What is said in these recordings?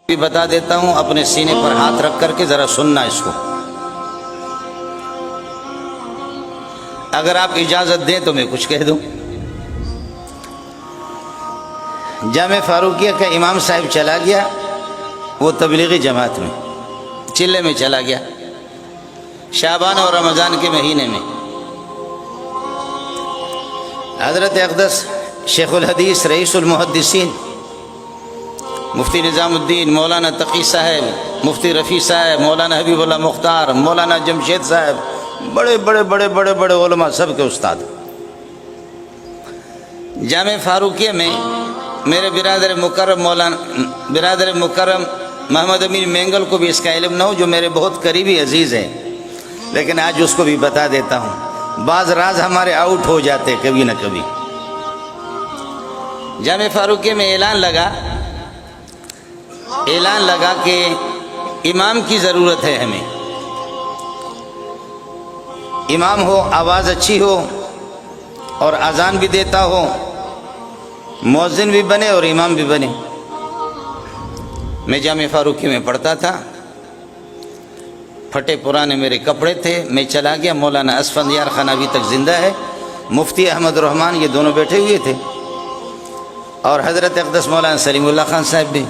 بھی بتا دیتا ہوں، اپنے سینے پر ہاتھ رکھ کر کے ذرا سننا اس کو۔ اگر آپ اجازت دیں تو میں کچھ کہہ دوں۔ جامع فاروقیہ کا امام صاحب چلا گیا، وہ تبلیغی جماعت میں چلے میں چلا گیا، شعبان اور رمضان کے مہینے میں۔ حضرت اقدس شیخ الحدیث رئیس المحدثین مفتی نظام الدین مولانا تقی صاحب، مفتی رفیع صاحب، مولانا حبیب اللہ مختار، مولانا جمشید صاحب، بڑے بڑے بڑے بڑے بڑے علماء سب کے استاد۔ جامع فاروقیہ میں میرے برادر مکرم محمد امین مینگل کو بھی اس کا علم نہ ہو، جو میرے بہت قریبی عزیز ہیں، لیکن آج اس کو بھی بتا دیتا ہوں، بعض راز ہمارے آؤٹ ہو جاتے کبھی نہ کبھی۔ جامع فاروقیہ میں اعلان لگا کہ امام کی ضرورت ہے ہمیں، امام ہو، آواز اچھی ہو اور اذان بھی دیتا ہو، مؤذن بھی بنے اور امام بھی بنے۔ میں جامع فاروقیہ میں پڑھتا تھا، پھٹے پرانے میرے کپڑے تھے، میں چلا گیا۔ مولانا اسفندیار خان ابھی تک زندہ ہے، مفتی احمد رحمان، یہ دونوں بیٹھے ہوئے تھے، اور حضرت اقدس مولانا سلیم اللہ خان صاحب بھی۔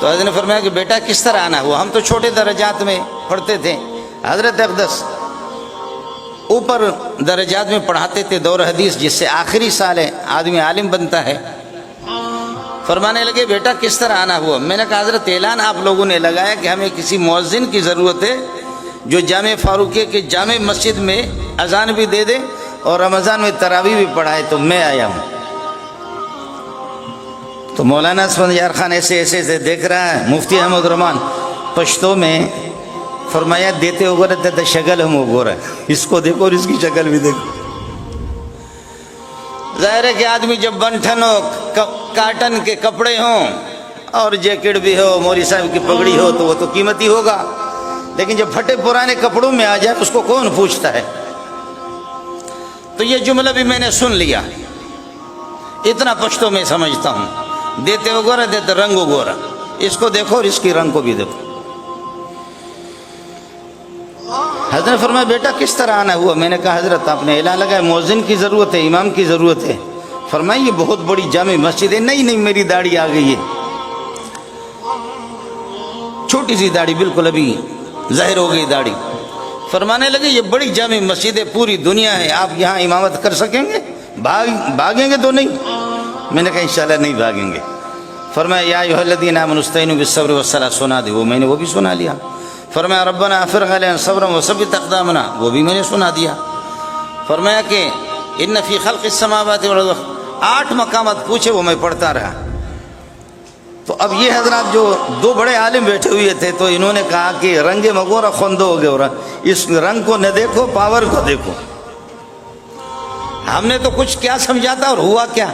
تو حضرت نے فرمایا کہ بیٹا کس طرح آنا ہوا؟ ہم تو چھوٹے درجات میں پڑھتے تھے، حضرت اقدس اوپر درجات میں پڑھاتے تھے دور حدیث، جس سے آخری سال ہے آدمی عالم بنتا ہے۔ فرمانے لگے بیٹا کس طرح آنا ہوا؟ میں نے کہا حضرت اعلان آپ لوگوں نے لگایا کہ ہمیں کسی مؤذن کی ضرورت ہے جو جامع فاروقیہ کے جامع مسجد میں اذان بھی دے دے اور رمضان میں تراویح بھی پڑھائے، تو میں آیا ہوں۔ تو مولانا اسفندیار خان ایسے دیکھ رہا ہے، مفتی احمد رحمان پشتو میں فرمایا دیتے ہو گورا دیتا شکل ہم ہو گورا، اس کو دیکھو اور اس کی شکل بھی دیکھو۔ ظاہر ہے کہ آدمی جب بنٹھن ہو، کاٹن کے کپڑے ہوں اور جیکٹ بھی ہو، مولوی صاحب کی پگڑی ہو، تو وہ تو قیمتی ہوگا، لیکن جب پھٹے پرانے کپڑوں میں آ جائے اس کو کون پوچھتا ہے؟ تو یہ جملہ بھی میں نے سن لیا، اتنا پشتو میں سمجھتا ہوں۔ دیتے ہو گورا دیتے رنگ ہو گورا، اس کو دیکھو اور اس کی رنگ کو بھی دیکھو۔ حضرت نے فرمایا بیٹا کس طرح آنا ہوا؟ میں نے کہا حضرت آپ نے اعلان لگایا مؤذن کی ضرورت ہے، امام کی ضرورت ہے۔ فرمایا یہ بہت بڑی جامع مسجد ہے۔ نہیں میری داڑھی آ گئی ہے، چھوٹی سی داڑھی، بالکل ابھی ظاہر ہو گئی داڑھی۔ فرمانے لگے یہ بڑی جامع مسجد ہے، پوری دنیا ہے، آپ یہاں امامت کر سکیں گے؟ بھاگیں گے تو نہیں؟ میں نے کہا انشاءاللہ نہیں بھاگیں گے۔ فرمایا یا ایھا الذین آمنوا استعینوا بالصبر والصلاۃ، سنا دی، وہ میں نے وہ بھی سنا لیا۔ فرمایا ربنا افرغ علینا صبرا وثبت اقدامنا، وہ بھی میں نے سنا دیا۔ فرمایا کہ ان فی خلق السماوات والارض، 8 مقامات پوچھے، وہ میں پڑھتا رہا۔ تو اب یہ حضرات جو دو بڑے عالم بیٹھے ہوئے تھے، تو انہوں نے کہا کہ رنگ مگورا خوندو ہو گیا، اس رنگ کو نہ دیکھو، پاور کو دیکھو۔ ہم نے تو کچھ کیا سمجھا تھا اور ہوا کیا؟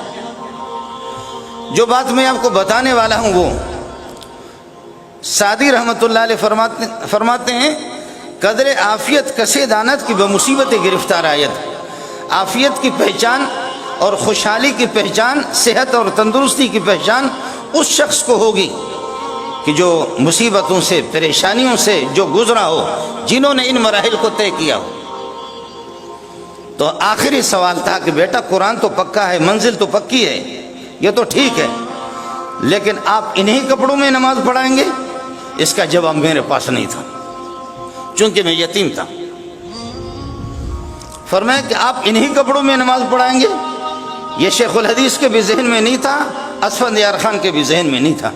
جو بات میں آپ کو بتانے والا ہوں، وہ سعدی رحمت اللہ علیہ فرماتے ہیں قدر عافیت کسے دانت کی بمصیبت گرفتار آیت۔ عافیت کی پہچان اور خوشحالی کی پہچان، صحت اور تندرستی کی پہچان اس شخص کو ہوگی کہ جو مصیبتوں سے، پریشانیوں سے جو گزرا ہو، جنہوں نے ان مراحل کو طے کیا ہو۔ تو آخری سوال تھا کہ بیٹا قرآن تو پکا ہے، منزل تو پکی ہے، یہ تو ٹھیک ہے، لیکن آپ انہی کپڑوں میں نماز پڑھائیں گے؟ اس کا جواب میرے پاس نہیں تھا، چونکہ میں یتیم تھا۔ فرمایا کہ آپ انہی کپڑوں میں نماز پڑھائیں گے؟ یہ شیخ الحدیث کے بھی ذہن میں نہیں تھا، اسفندیار خان کے بھی ذہن میں نہیں تھا۔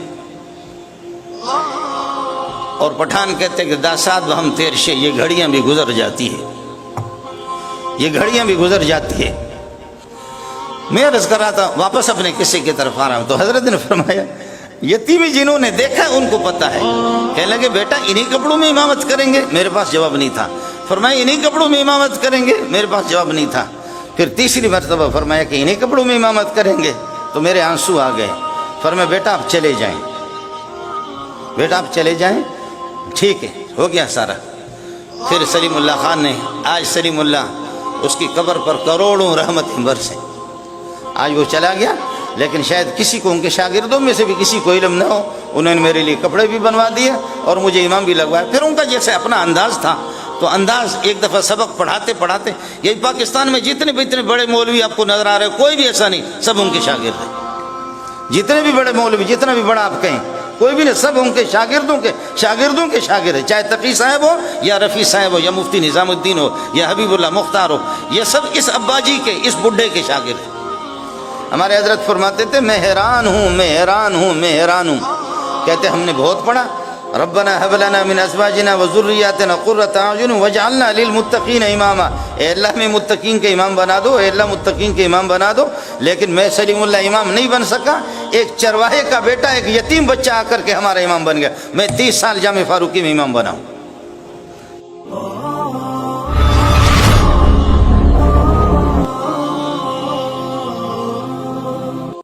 اور پٹھان کہتے کہ داساد ہم تیر شے، یہ گھڑیاں بھی گزر جاتی ہے، یہ گھڑیاں بھی گزر جاتی ہے۔ میں عرض کر رہا تھا، واپس اپنے قصے کی طرف آ رہا ہوں، تو حضرت نے فرمایا یتیمی جنہوں نے دیکھا ان کو پتہ ہے۔ کہنے لگے بیٹا انہی کپڑوں میں امامت کریں گے؟ میرے پاس جواب نہیں تھا۔ فرمایا انہی کپڑوں میں امامت کریں گے؟ میرے پاس جواب نہیں تھا۔ پھر تیسری مرتبہ فرمایا کہ انہی کپڑوں میں امامت کریں گے؟ تو میرے آنسو آ گئے۔ فرمایا بیٹا آپ چلے جائیں، بیٹا آپ چلے جائیں، ٹھیک ہے، ہو گیا سارا۔ پھر سلیم اللہ خان نے، آج سلیم اللہ اس کی قبر پر کروڑوں رحمتیں برسیں، آج وہ چلا گیا۔ لیکن شاید کسی کو ان کے شاگردوں میں سے بھی کسی کو علم نہ ہو، انہوں نے میرے لیے کپڑے بھی بنوا دیے اور مجھے امام بھی لگوایا۔ پھر ان کا جیسے اپنا انداز تھا، تو انداز ایک دفعہ سبق پڑھاتے پڑھاتے، یہی پاکستان میں جتنے بھی اتنے بڑے مولوی آپ کو نظر آ رہے ہیں، کوئی بھی ایسا نہیں، سب ان کے شاگرد ہیں۔ جتنے بھی بڑے مولوی، جتنا بھی بڑا آپ کہیں، کوئی بھی نہیں، سب ان کے شاگردوں کے شاگرد ہیں، چاہے تقی صاحب ہو یا رفیع صاحب ہو یا مفتی نظام الدین ہو یا حبیب اللہ مختار ہو، یہ سب اس ابا جی کے، اس بڈھے کے شاگرد ہیں۔ ہمارے حضرت فرماتے تھے میں حیران ہوں، کہتے ہم نے بہت پڑھا، ربنا هب لنا من ازواجنا وذرياتنا قرة اعين واجعلنا للمتقين اماما، اے اللہ میں متقین کے امام بنا دو، اے اللہ متقین کے امام بنا دو، لیکن میں سلیم اللہ امام نہیں بن سکا، ایک چرواہے کا بیٹا، ایک یتیم بچہ آ کر کے ہمارا امام بن گیا، میں 30 سال جامع فاروقی میں امام بنا ہوں۔